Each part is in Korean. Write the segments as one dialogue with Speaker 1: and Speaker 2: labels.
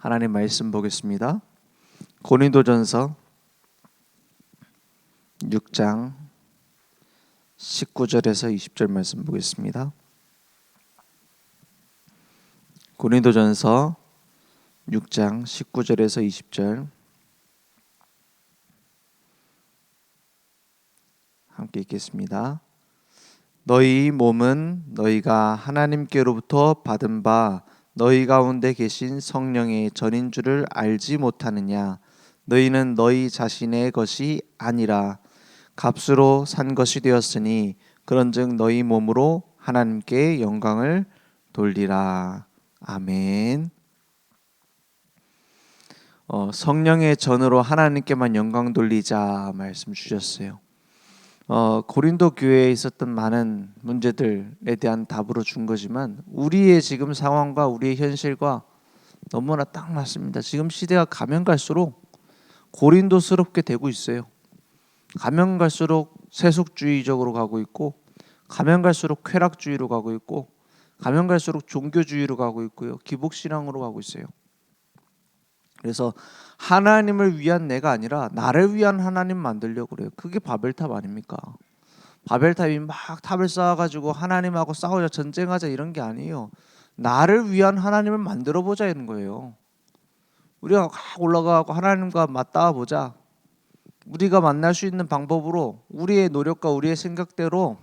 Speaker 1: 하나님 말씀 보겠습니다. 고린도전서 6장 19절에서 20절 말씀 보겠습니다. 고린도전서 6장 19절에서 20절 함께 읽겠습니다. 너희 몸은 너희가 하나님께로부터 받은 바 너희 가운데 계신 성령의 전인 줄을 알지 못하느냐? 너희는 너희 자신의 것이 아니라 값으로 산 것이 되었으니 그런즉 너희 몸으로 하나님께 영광을 돌리라. 아멘. 성령의 전으로 하나님께만 영광 돌리자 말씀 주셨어요. 고린도 교회에 있었던 많은 문제들에 대한 답으로 준 거지만 우리의 지금 상황과 우리의 현실과 너무나 딱 맞습니다. 지금 시대가 가면 갈수록 고린도스럽게 되고 있어요. 가면 갈수록 세속주의적으로 가고 있고, 가면 갈수록 쾌락주의로 가고 있고, 가면 갈수록 종교주의로 가고 있고요. 기복신앙으로 가고 있어요. 그래서 하나님을 위한 내가 아니라 나를 위한 하나님 만들려고 그래요. 그게 바벨탑 아닙니까? 바벨탑이 막 탑을 쌓아가지고 하나님하고 싸우자, 전쟁하자 이런 게 아니에요. 나를 위한 하나님을 만들어 보자 이런 거예요. 우리가 올라가고 하나님과 맞닿아 보자. 우리가 만날 수 있는 방법으로 우리의 노력과 우리의 생각대로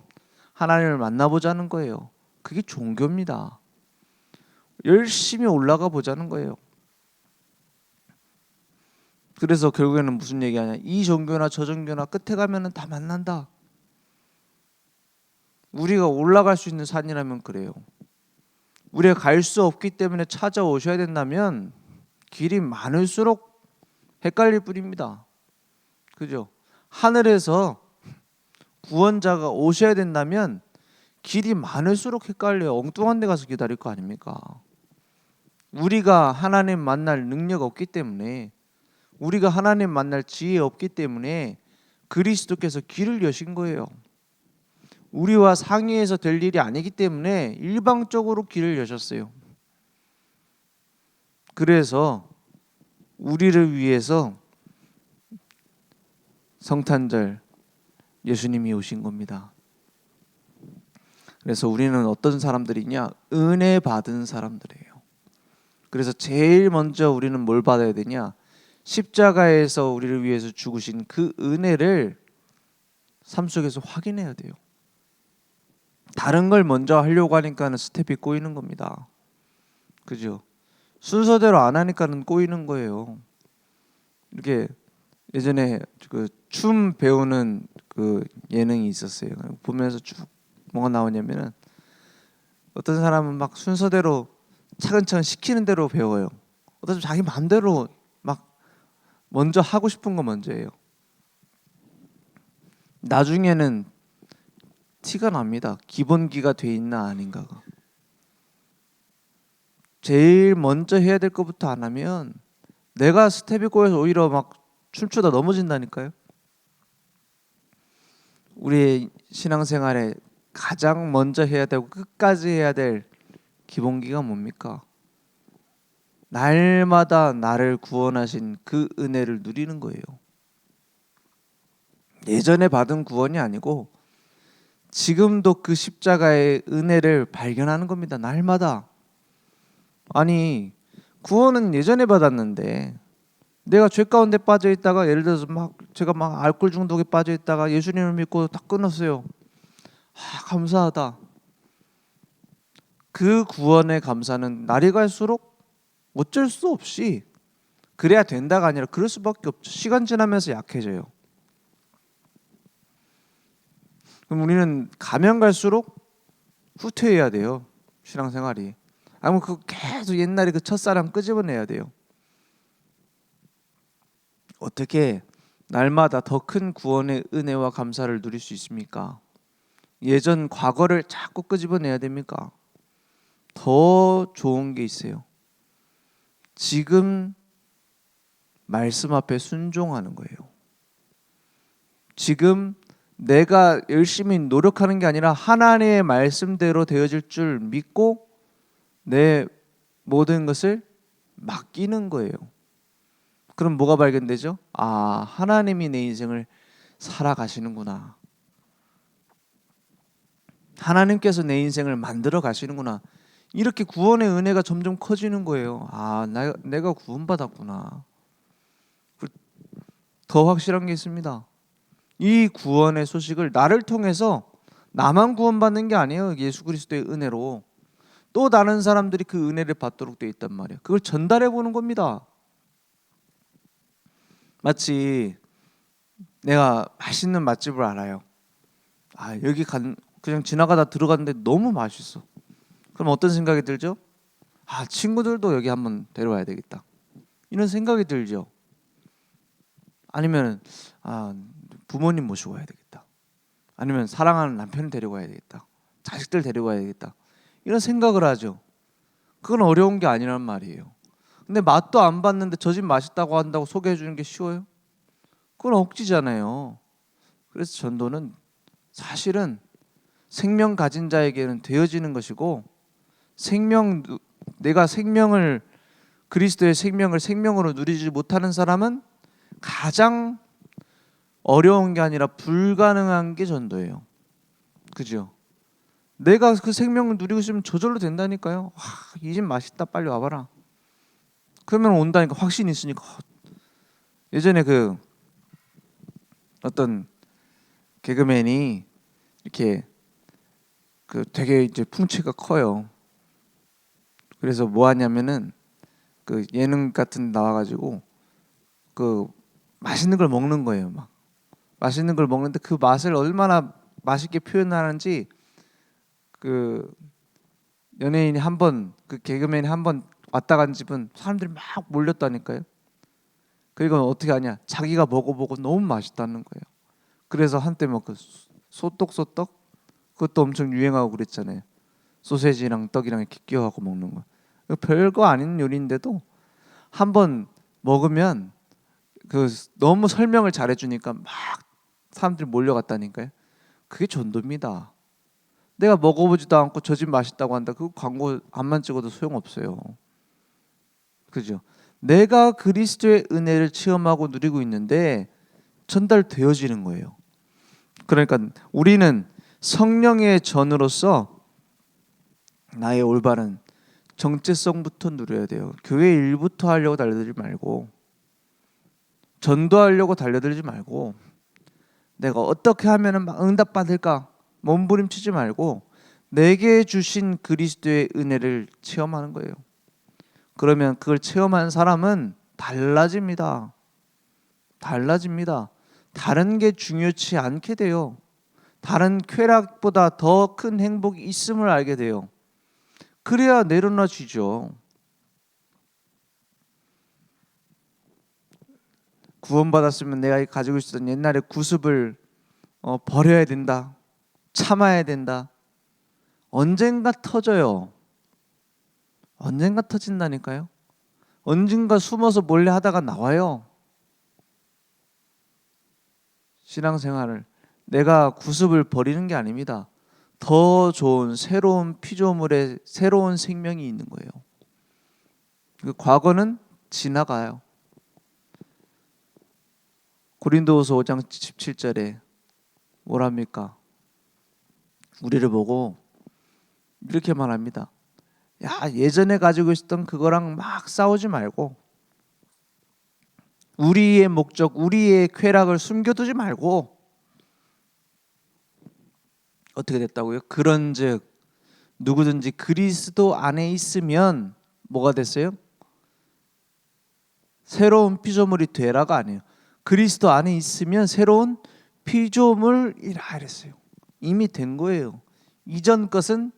Speaker 1: 하나님을 만나보자는 거예요. 그게 종교입니다. 열심히 올라가 보자는 거예요. 그래서 결국에는 무슨 얘기하냐? 이 종교나 저 종교나 끝에 가면은 다 만난다. 우리가 올라갈 수 있는 산이라면 그래요. 우리가 갈 수 없기 때문에 찾아오셔야 된다면 길이 많을수록 헷갈릴 뿐입니다. 그죠? 하늘에서 구원자가 오셔야 된다면 길이 많을수록 헷갈려요. 엉뚱한 데 가서 기다릴 거 아닙니까? 우리가 하나님 만날 능력 없기 때문에, 우리가 하나님 만날 지혜 없기 때문에 그리스도께서 길을 여신 거예요. 우리와 상의해서 될 일이 아니기 때문에 일방적으로 길을 여셨어요. 그래서 우리를 위해서 성탄절 예수님이 오신 겁니다. 그래서 우리는 어떤 사람들이냐? 은혜 받은 사람들이에요. 그래서 제일 먼저 우리는 뭘 받아야 되냐? 십자가에서 우리를 위해서 죽으신 그 은혜를 삶 속에서 확인해야 돼요. 다른 걸 먼저 하려고 하니까는 스텝이 꼬이는 겁니다. 그죠? 순서대로 안 하니까는 꼬이는 거예요. 이렇게 예전에 그 춤 배우는 그 예능이 있었어요. 보면서 쭉 뭐가 나오냐면은 어떤 사람은 막 순서대로 차근차근 시키는 대로 배워요. 어떤 사람은 자기 마음대로 막 먼저 하고 싶은 거 먼저 해요. 나중에는 티가 납니다. 기본기가 돼 있나 아닌가가. 제일 먼저 해야 될 것부터 안 하면 내가 스텝이 꼬여서 오히려 막 춤추다 넘어진다니까요. 우리의 신앙생활에 가장 먼저 해야 되고 끝까지 해야 될 기본기가 뭡니까? 날마다 나를 구원하신 그 은혜를 누리는 거예요. 예전에 받은 구원이 아니고 지금도 그 십자가의 은혜를 발견하는 겁니다. 날마다. 아니, 구원은 예전에 받았는데 내가 죄 가운데 빠져 있다가, 예를 들어서 제가 알코올 중독에 빠져 있다가 예수님을 믿고 딱 끊었어요. 감사하다. 그 구원의 감사는 날이 갈수록 어쩔 수 없이 그래야 된다가 아니라 그럴 수밖에 없죠. 시간 지나면서 약해져요. 그럼 우리는 가면 갈수록 후퇴해야 돼요. 신앙생활이. 아니면 그 계속 옛날에 그 첫사랑 끄집어내야 돼요. 어떻게 날마다 더 큰 구원의 은혜와 감사를 누릴 수 있습니까? 예전 과거를 자꾸 끄집어내야 됩니까? 더 좋은 게 있어요. 지금 말씀 앞에 순종하는 거예요. 지금 내가 열심히 노력하는 게 아니라 하나님의 말씀대로 되어질 줄 믿고 내 모든 것을 맡기는 거예요. 그럼 뭐가 발견되죠? 아, 하나님이 내 인생을 살아가시는구나. 하나님께서 내 인생을 만들어 가시는구나. 이렇게 구원의 은혜가 점점 커지는 거예요. 아, 내가 구원받았구나. 더 확실한 게 있습니다. 이 구원의 소식을 나를 통해서 나만 구원받는 게 아니에요. 예수 그리스도의 은혜로 또 다른 사람들이 그 은혜를 받도록 되어 있단 말이에요. 그걸 전달해 보는 겁니다. 마치 내가 맛있는 맛집을 알아요. 아, 여기 그냥 지나가다 들어갔는데 너무 맛있어. 그럼 어떤 생각이 들죠? 아, 친구들도 여기 한번 데려와야 되겠다. 이런 생각이 들죠. 아니면 아, 부모님 모시고 와야 되겠다. 아니면 사랑하는 남편을 데리고 와야 되겠다. 자식들 데리고 와야 되겠다. 이런 생각을 하죠. 그건 어려운 게 아니란 말이에요. 근데 맛도 안 봤는데 저 집 맛있다고 한다고 소개해 주는 게 쉬워요? 그건 억지잖아요. 그래서 전도는 사실은 생명 가진 자에게는 되어지는 것이고, 내가 생명을, 그리스도의 생명을 생명으로 누리지 못하는 사람은 가장 어려운 게 아니라 불가능한 게 전도예요. 그죠? 내가 그 생명을 누리고 있으면 저절로 된다니까요. 이 집 맛있다, 빨리 와봐라. 그러면 온다니까, 확신이 있으니까. 예전에 그 어떤 개그맨이 이렇게 그 되게 이제 풍채가 커요. 그래서 뭐 하냐면은 그 예능 같은 데 나와가지고 그 맛있는 걸 먹는 거예요. 막 맛있는 걸 먹는데 그 맛을 얼마나 맛있게 표현하는지 그 연예인이 한번, 그 개그맨이 한번 왔다 간 집은 사람들이 막 몰렸다니까요. 그리고 어떻게 하냐? 자기가 먹어보고 너무 맛있다는 거예요. 그래서 한때 막 그 소떡소떡 그것도 엄청 유행하고 그랬잖아요. 소세지랑 떡이랑 이렇게 끼워갖고 먹는 거. 별거 아닌 요리인데도 한번 먹으면 그 너무 설명을 잘해주니까 막 사람들이 몰려갔다니까요. 그게 전도입니다. 내가 먹어보지도 않고 저 집 맛있다고 한다. 그 광고 안만 찍어도 소용없어요. 그죠? 내가 그리스도의 은혜를 체험하고 누리고 있는데 전달되어지는 거예요. 그러니까 우리는 성령의 전으로서 나의 올바른 정체성부터 누려야 돼요. 교회 일부터 하려고 달려들지 말고, 전도하려고 달려들지 말고, 내가 어떻게 하면 막 응답받을까 몸부림치지 말고 내게 주신 그리스도의 은혜를 체험하는 거예요. 그러면 그걸 체험한 사람은 달라집니다. 달라집니다. 다른 게 중요치 않게 돼요. 다른 쾌락보다 더 큰 행복이 있음을 알게 돼요. 그래야 내려놔지죠. 구원받았으면 내가 가지고 있었던 옛날의 구습을 버려야 된다. 참아야 된다. 언젠가 터져요. 언젠가 터진다니까요. 언젠가 숨어서 몰래 하다가 나와요. 신앙생활을 내가 구습을 버리는 게 아닙니다. 더 좋은 새로운 피조물의 새로운 생명이 있는 거예요. 그 과거는 지나가요. 고린도후서 5장 17절에 뭐랍니까? 우리를 보고 이렇게 말합니다. 야, 예전에 가지고 있었던 그거랑 막 싸우지 말고, 우리의 목적, 우리의 쾌락을 숨겨두지 말고, 어떻게 됐다고요? 그런즉 누구든지 그리스도 안에 있으면 뭐가 됐어요? 새로운 피조물이 되라가 아니에요. 그리스도 안에 있으면 새로운 피조물이라 그랬어요. 이미 된 거예요. 이전 것은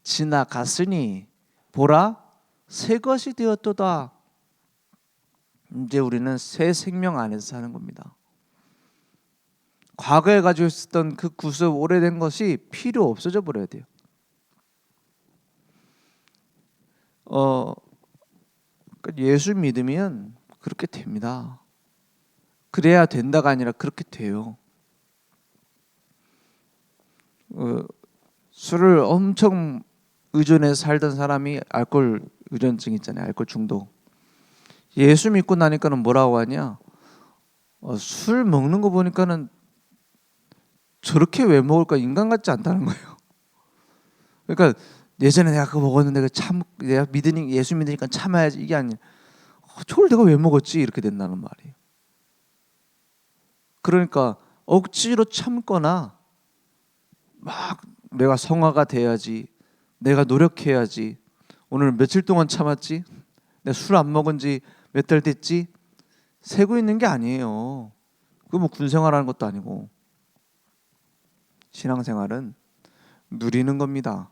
Speaker 1: 지나갔으니 보라 새 것이 되었도다. 이제 우리는 새 생명 안에서 사는 겁니다. 과거에 가지고 있었던 그 구습 오래된 것이 필요 없어져 버려야 돼요. 예수 믿으면 그렇게 됩니다. 그래야 된다가 아니라 그렇게 돼요. 술을 엄청 의존해서 살던 사람이 알코올 의존증 있잖아요. 알코올 중독. 예수 믿고 나니까는 뭐라고 하냐? 술 먹는 거 보니까는 저렇게 왜 먹을까? 인간 같지 않다는 거예요. 그러니까 예전에 내가 그거 먹었는데 내가 예수 믿으니까 참아야지 이게 아니야. 저걸 내가 왜 먹었지? 이렇게 된다는 말이에요. 그러니까 억지로 참거나 막 내가 성화가 돼야지, 내가 노력해야지. 오늘 며칠 동안 참았지? 내가 술 안 먹은 지 몇 달 됐지? 세고 있는 게 아니에요. 그거 뭐 군생활하는 것도 아니고. 신앙생활은 누리는 겁니다.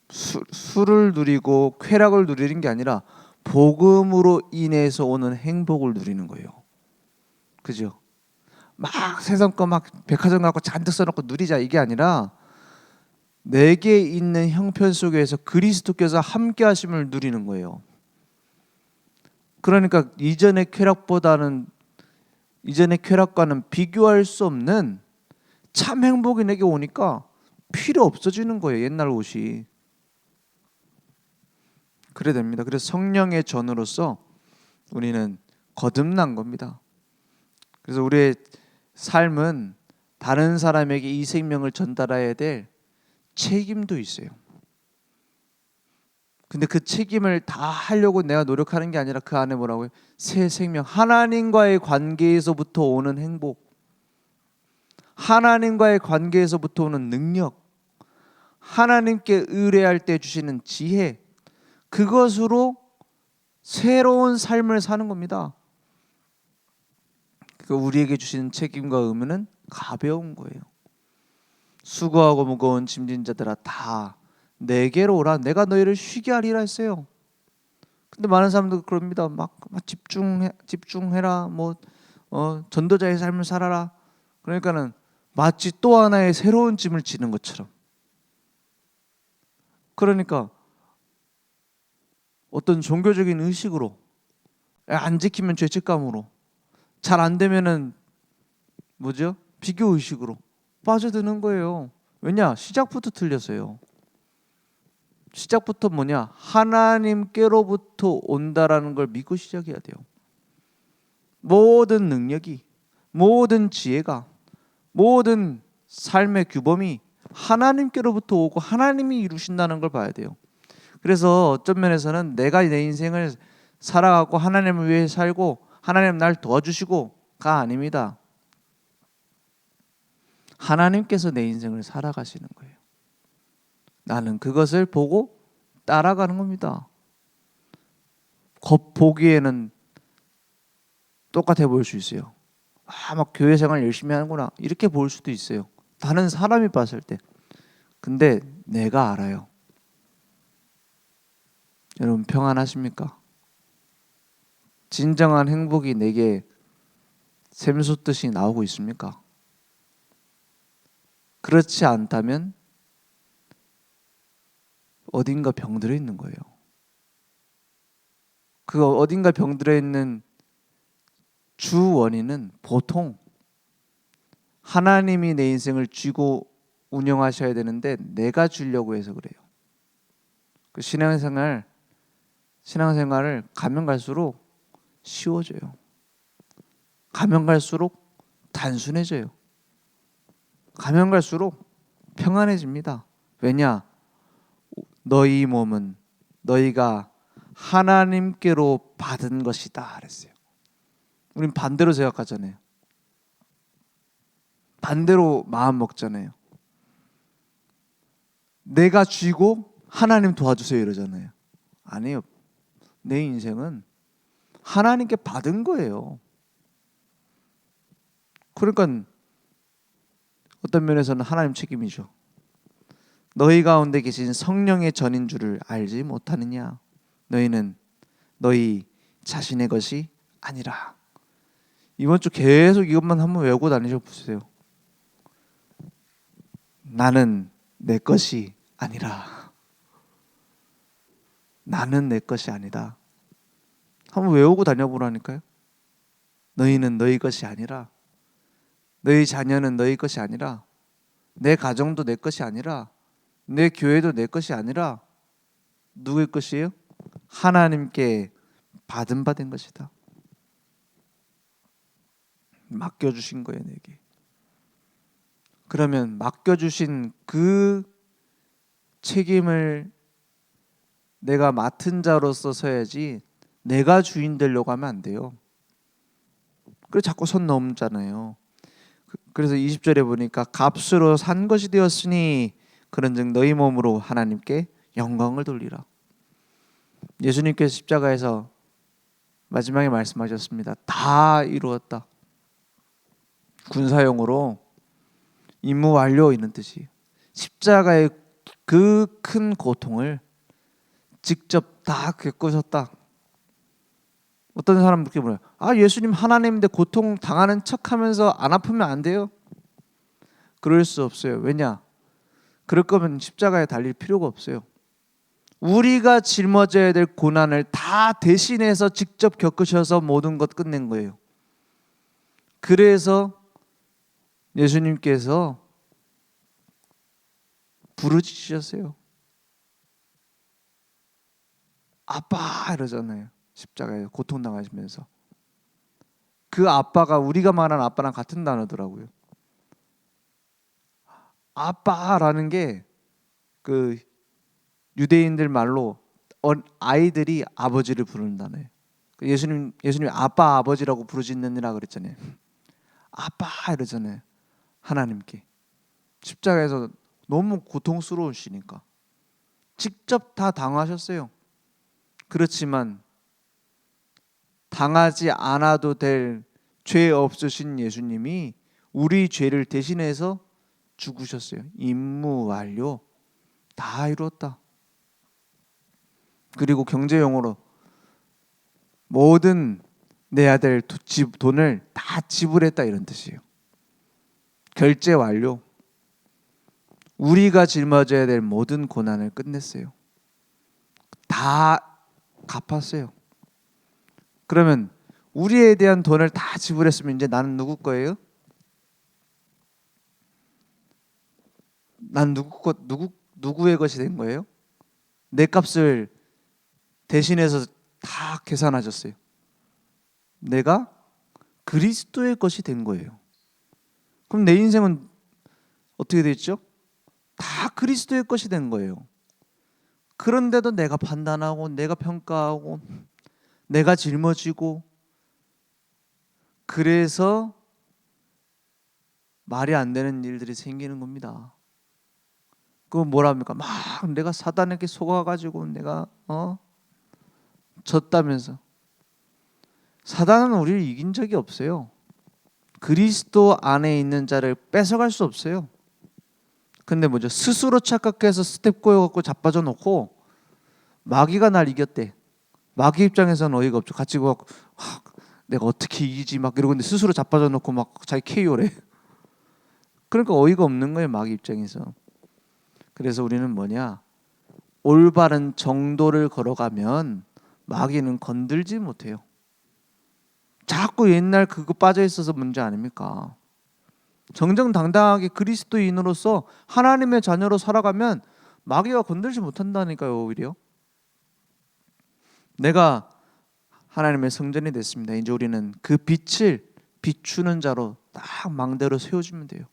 Speaker 1: 술을 누리고 쾌락을 누리는 게 아니라 복음으로 인해서 오는 행복을 누리는 거예요. 그죠? 막 세상 거 막 백화점 갖고 잔뜩 써놓고 누리자 이게 아니라 내게 있는 형편 속에서 그리스도께서 함께 하심을 누리는 거예요. 그러니까 이전의 쾌락과는 비교할 수 없는 참 행복이 내게 오니까 필요 없어지는 거예요. 옛날 옷이. 그래 됩니다. 그래서 성령의 전으로서 우리는 거듭난 겁니다. 그래서 우리의 삶은 다른 사람에게 이 생명을 전달해야 될 책임도 있어요. 근데 그 책임을 다 하려고 내가 노력하는 게 아니라 그 안에 뭐라고요? 새 생명, 하나님과의 관계에서부터 오는 행복, 하나님과의 관계에서부터 오는 능력, 하나님께 의뢰할 때 주시는 지혜, 그것으로 새로운 삶을 사는 겁니다. 그 우리에게 주시는 책임과 의무는 가벼운 거예요. 수고하고 무거운 짐진 자들아 다 내게로 오라. 내가 너희를 쉬게 하리라 했어요. 근데 많은 사람들 그럽니다. 막 집중해라. 전도자의 삶을 살아라. 그러니까는 마치 또 하나의 새로운 짐을 지는 것처럼. 그러니까 어떤 종교적인 의식으로 안 지키면 죄책감으로 잘 안 되면은 뭐죠? 비교 의식으로 빠져드는 거예요. 왜냐? 시작부터 틀렸어요. 시작부터 뭐냐? 하나님께로부터 온다라는 걸 믿고 시작해야 돼요. 모든 능력이, 모든 지혜가, 모든 삶의 규범이 하나님께로부터 오고 하나님이 이루신다는 걸 봐야 돼요. 그래서 어떤 면에서는 내가 내 인생을 살아가고 하나님을 위해 살고 하나님 날 도와주시고가 아닙니다. 하나님께서 내 인생을 살아가시는 거예요. 나는 그것을 보고 따라가는 겁니다. 겉보기에는 똑같아 보일 수 있어요. 막 교회 생활 열심히 하는구나 이렇게 볼 수도 있어요. 다른 사람이 봤을 때. 근데 내가 알아요. 여러분 평안하십니까? 진정한 행복이 내게 샘솟듯이 나오고 있습니까? 그렇지 않다면 어딘가 병들어 있는 거예요. 그 어딘가 병들어 있는 주 원인은 보통 하나님이 내 인생을 쥐고 운영하셔야 되는데 내가 주려고 해서 그래요. 그 신앙생활을 가면 갈수록 쉬워져요. 가면 갈수록 단순해져요. 가면 갈수록 평안해집니다. 왜냐? 너희 몸은 너희가 하나님께로 받은 것이다 그랬어요. 우린 반대로 생각하잖아요. 반대로 마음 먹잖아요. 내가 쥐고 하나님 도와주세요 이러잖아요. 아니에요. 내 인생은 하나님께 받은 거예요. 그러니까 어떤 면에서는 하나님 책임이죠. 너희 가운데 계신 성령의 전인 줄을 알지 못하느냐? 너희는 너희 자신의 것이 아니라. 이번 주 계속 이것만 한번 외우고 다니셔 보세요. 나는 내 것이 아니라. 나는 내 것이 아니다. 한번 외우고 다녀보라니까요. 너희는 너희 것이 아니라. 너희 자녀는 너희 것이 아니라. 내 가정도 내 것이 아니라. 내 교회도 내 것이 아니라. 누구의 것이에요? 하나님께 받은 것이다. 맡겨주신 거예요, 내게. 그러면 맡겨주신 그 책임을 내가 맡은 자로서 서야지 내가 주인 되려고 하면 안 돼요. 그래서 자꾸 선 넘잖아요. 그래서 20절에 보니까 값으로 산 것이 되었으니 그런즉 너희 몸으로 하나님께 영광을 돌리라. 예수님께서 십자가에서 마지막에 말씀하셨습니다. 다 이루었다. 군사용어로 임무 완료 이런 뜻이. 십자가의 그 큰 고통을 직접 다 겪으셨다. 어떤 사람 그렇게 물어요. 예수님 하나님인데 고통 당하는 척하면서 안 아프면 안 돼요? 그럴 수 없어요. 왜냐? 그럴 거면 십자가에 달릴 필요가 없어요. 우리가 짊어져야 될 고난을 다 대신해서 직접 겪으셔서 모든 것 끝낸 거예요. 그래서 예수님께서 부르짖으셨어요. 아빠 이러잖아요. 십자가에 고통당하시면서. 그 아빠가 우리가 말하는 아빠랑 같은 단어더라고요. 아빠라는 게 그 유대인들 말로 아이들이 아버지를 부르는 단어예요. 예수님 아빠 아버지라고 부르짖느니라 그랬잖아요. 아빠 이러잖아요. 하나님께. 십자가에서 너무 고통스러우시니까 직접 다 당하셨어요. 그렇지만 당하지 않아도 될 죄 없으신 예수님이 우리 죄를 대신해서 죽으셨어요. 임무 완료. 다 이루었다. 그리고 경제용어로 모든 내야 될 돈을 다 지불했다 이런 뜻이에요. 결제 완료. 우리가 짊어져야 될 모든 고난을 끝냈어요. 다 갚았어요. 그러면 우리에 대한 돈을 다 지불했으면 이제 나는 누구 거예요? 난 누구의 것이 된 거예요? 내 값을 대신해서 다 계산하셨어요. 내가 그리스도의 것이 된 거예요. 그럼 내 인생은 어떻게 됐죠? 다 그리스도의 것이 된 거예요. 그런데도 내가 판단하고 내가 평가하고 내가 짊어지고 그래서 말이 안 되는 일들이 생기는 겁니다. 그거 뭐라 합니까? 막 내가 사단에게 속아가지고 내가 졌다면서. 사단은 우리를 이긴 적이 없어요. 그리스도 안에 있는 자를 뺏어갈 수 없어요. 근데 뭐죠? 스스로 착각해서 스텝 꼬여갖고 자빠져 놓고 마귀가 날 이겼대. 마귀 입장에서는 어이가 없죠. 같이 막 내가 어떻게 이기지 막 이러고 있는데 스스로 자빠져 놓고 막 자기 KO래. 그러니까 어이가 없는 거예요. 마귀 입장에서. 그래서 우리는 뭐냐? 올바른 정도를 걸어가면 마귀는 건들지 못해요. 자꾸 옛날 그거 빠져 있어서 문제 아닙니까? 정정당당하게 그리스도인으로서 하나님의 자녀로 살아가면 마귀가 건들지 못한다니까요. 오히려 내가 하나님의 성전이 됐습니다. 이제 우리는 그 빛을 비추는 자로 딱 망대로 세워주면 돼요.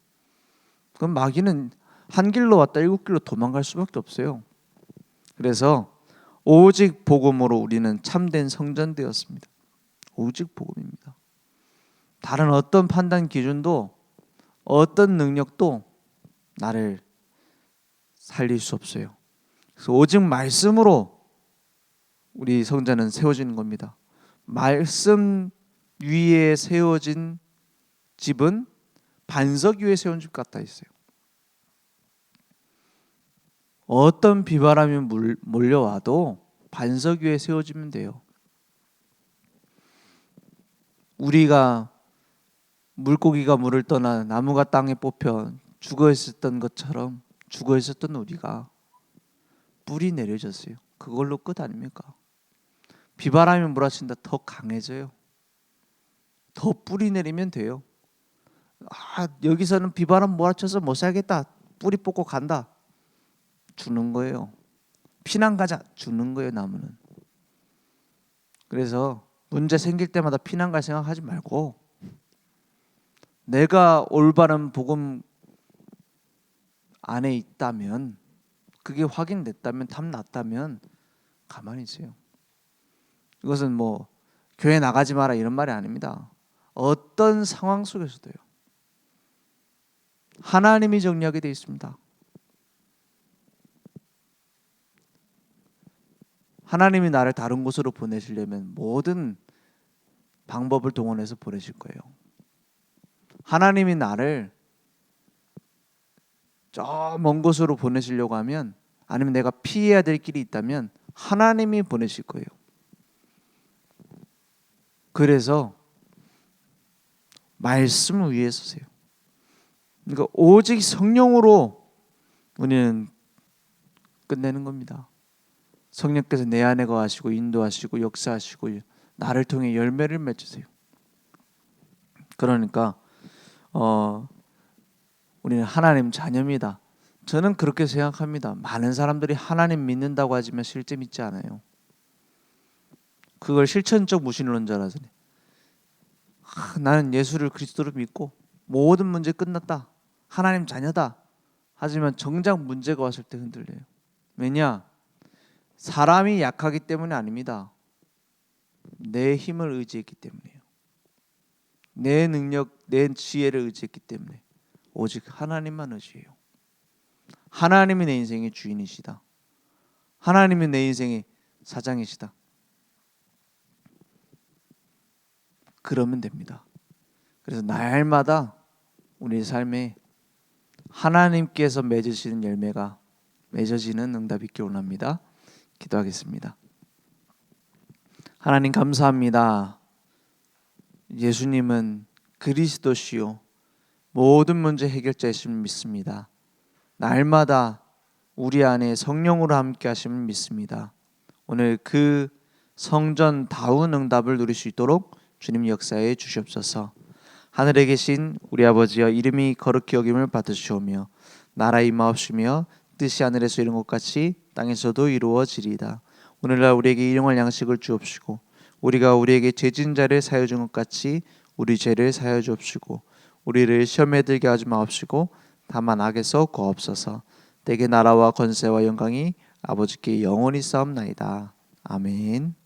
Speaker 1: 그럼 마귀는 한 길로 왔다 7길로 도망갈 수밖에 없어요. 그래서 오직 복음으로 우리는 참된 성전 되었습니다. 오직 복음입니다. 다른 어떤 판단 기준도 어떤 능력도 나를 살릴 수 없어요. 그래서 오직 말씀으로 우리 성전은 세워지는 겁니다. 말씀 위에 세워진 집은 반석 위에 세운 집 같다 있어요. 어떤 비바람이 몰려와도 반석 위에 세워지면 돼요. 우리가 물고기가 물을 떠나 나무가 땅에 뽑혀 죽어 있었던 것처럼 죽어 있었던 우리가 뿌리 내려졌어요. 그걸로 끝 아닙니까? 비바람이 몰아친다 더 강해져요. 더 뿌리 내리면 돼요. 여기서는 비바람 몰아쳐서 못 살겠다. 뿌리 뽑고 간다. 주는 거예요. 피난 가자. 주는 거예요. 나무는. 그래서 문제 생길 때마다 피난 갈 생각하지 말고 내가 올바른 복음 안에 있다면, 그게 확인됐다면, 탐났다면 가만히 있어요. 이것은 뭐 교회 나가지 마라 이런 말이 아닙니다. 어떤 상황 속에서도요. 하나님이 정리하게 되어 있습니다. 하나님이 나를 다른 곳으로 보내시려면 모든 방법을 동원해서 보내실 거예요. 하나님이 나를 저 먼 곳으로 보내시려고 하면, 아니면 내가 피해야 될 길이 있다면 하나님이 보내실 거예요. 그래서 말씀 위에 서세요. 그러니까 오직 성령으로 우리는 끝내는 겁니다. 성령께서 내 안에 거하시고 인도하시고 역사하시고 나를 통해 열매를 맺으세요. 그러니까 우리는 하나님 자녀입니다. 저는 그렇게 생각합니다. 많은 사람들이 하나님 믿는다고 하지만 실제 믿지 않아요. 그걸 실천적 무신론자라서 나는 예수를 그리스도로 믿고 모든 문제 끝났다, 하나님 자녀다, 하지만 정작 문제가 왔을 때 흔들려요. 왜냐? 사람이 약하기 때문이 아닙니다. 내 힘을 의지했기 때문이에요. 내 능력, 내 지혜를 의지했기 때문에. 오직 하나님만 의지해요. 하나님이 내 인생의 주인이시다. 하나님이 내 인생의 사장이시다. 그러면 됩니다. 그래서 날마다 우리 삶에 하나님께서 맺으시는 열매가 맺어지는 응답이 있기를 원합니다. 기도하겠습니다. 하나님 감사합니다. 예수님은 그리스도시요 모든 문제 해결자이심을 믿습니다. 날마다 우리 안에 성령으로 함께 하심을 믿습니다. 오늘 그 성전다운 응답을 누릴 수 있도록 주님 역사해 주시옵소서. 하늘에 계신 우리 아버지여, 이름이 거룩히 여김을 받으시오며 나라 임하옵시며 뜻이 하늘에서 이룬 것 같이 땅에서도 이루어지리이다. 오늘날 우리에게 일용할 양식을 주옵시고 우리가 우리에게 죄진 자를 사하여 준 것 같이 우리 죄를 사하여 주옵시고 우리를 시험에 들게 하지 마옵시고 다만 악에서 구하옵소서. 내게 나라와 권세와 영광이 아버지께 영원히 싸움나이다. 아멘.